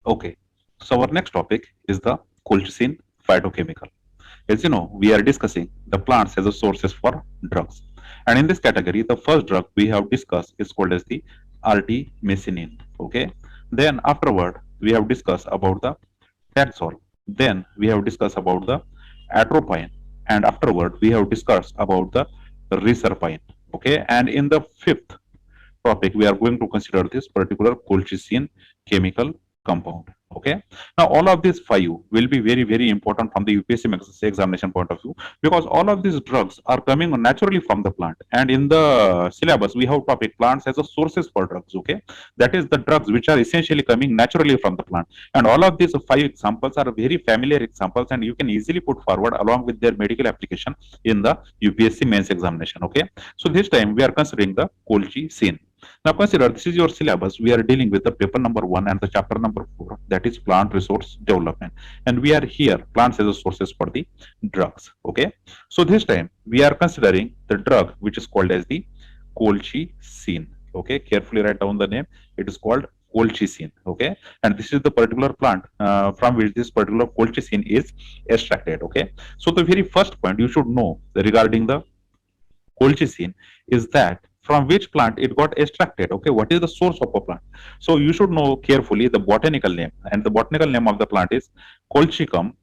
Okay, so our next topic is the colchicine phytochemical. As you know, we are discussing the plants as a sources for drugs. And in this category, the first drug we have discussed is called as the artemisinin. Okay. Then afterward, we have discussed about the taxol. Then we have discussed about the atropine. And afterward, we have discussed about the reserpine. Okay. And in the fifth topic, we are going to consider this particular colchicine chemical compound. Okay. Now, all of these five will be very, very important from the UPSC examination point of view because all of these drugs are coming naturally from the plant. And in the syllabus, we have topic plants as a sources for drugs. Okay. That is the drugs which are essentially coming naturally from the plant. And all of these five examples are very familiar examples and you can easily put forward along with their medical application in the UPSC mains examination. Okay. So this time we are considering the colchicine. Now consider this is your syllabus. We are dealing with the paper number 1 and the chapter number 4, that is plant resource development. And we are here plants as a sources for the drugs. Okay. So this time we are considering the drug which is called as the colchicine. Okay. Carefully write down the name. It is called colchicine. Okay. And this is the particular plant from which this particular colchicine is extracted. Okay. So the very first point you should know regarding the colchicine is that from which plant it got extracted. Okay, what is the source of a plant? So you should know carefully the botanical name, and the botanical name of the plant is Colchicum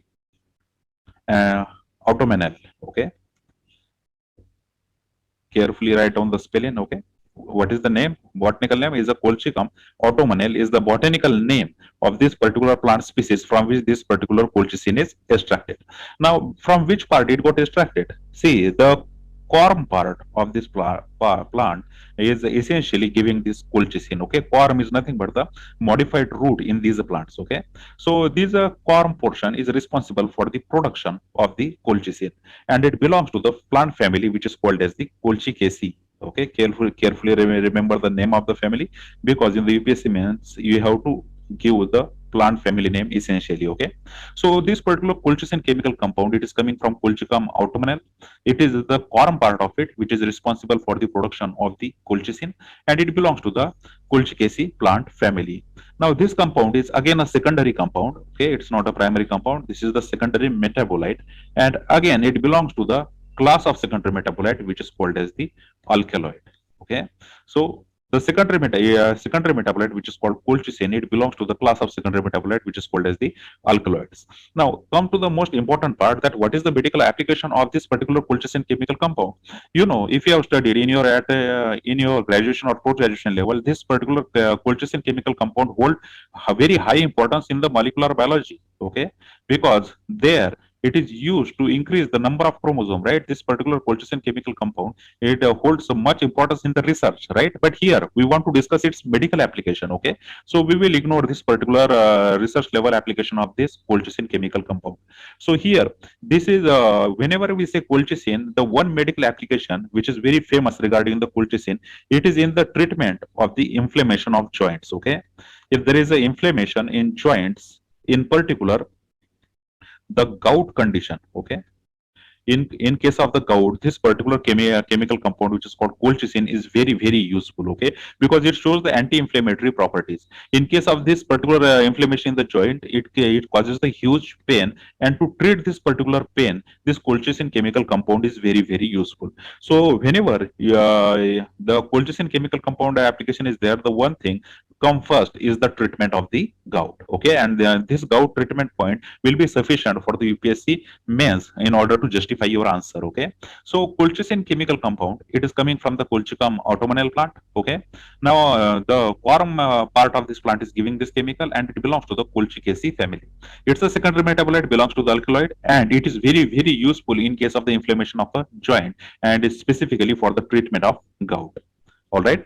autumnale. Okay, carefully write down the spelling. Okay, what is the name? Botanical name is a Colchicum autumnale is the botanical name of this particular plant species from which this particular colchicine is extracted. Now, from which part it got extracted? See, the corm part of this plant is essentially giving this colchicine. Okay, corm is nothing but the modified root in these plants. Okay, so this corm portion is responsible for the production of the colchicine, and it belongs to the plant family which is called as the Colchicaceae. Okay, carefully remember the name of the family because in the UPSC means you have to give the plant family name essentially. Okay, so this particular colchicine chemical compound, it is coming from Colchicum autumnale. It is the corm part of it which is responsible for the production of the colchicine, and it belongs to the Colchicaceae plant family. Now this compound is again a secondary compound. Okay, it's not a primary compound. This is the secondary metabolite, and again it belongs to the class of secondary metabolite which is called as the alkaloid. Okay, so the secondary metabolite, which is called colchicine, it belongs to the class of secondary metabolite, which is called as the alkaloids. Now, come to the most important part, that what is the medical application of this particular colchicine chemical compound? You know, if you have studied in your graduation or post-graduation level, this particular colchicine chemical compound hold a very high importance in the molecular biology. Okay, because there it is used to increase the number of chromosome, right? This particular colchicine chemical compound, it holds so much importance in the research, right? But here we want to discuss its medical application. Okay, so we will ignore this particular research level application of this colchicine chemical compound. So here, this is whenever we say colchicine, the one medical application which is very famous regarding the colchicine, it is in the treatment of the inflammation of joints. Okay, if there is a inflammation in joints, in particular the gout condition. Okay, in case of the gout, this particular chemical compound which is called colchicine is very, very useful. Okay, because it shows the anti-inflammatory properties. In case of this particular inflammation in the joint, it causes the huge pain, and to treat this particular pain, this colchicine chemical compound is very, very useful. So whenever the colchicine chemical compound application is there, the one thing come first is the treatment of the gout. Okay, and this gout treatment point will be sufficient for the UPSC mains in order to justify your answer. Okay, so colchicine chemical compound, it is coming from the Colchicum autumnale plant. Okay, now the corm part of this plant is giving this chemical, and it belongs to the Colchicaceae family. It's a secondary metabolite, belongs to the alkaloid, and it is very, very useful in case of the inflammation of a joint, and is specifically for the treatment of gout. All right.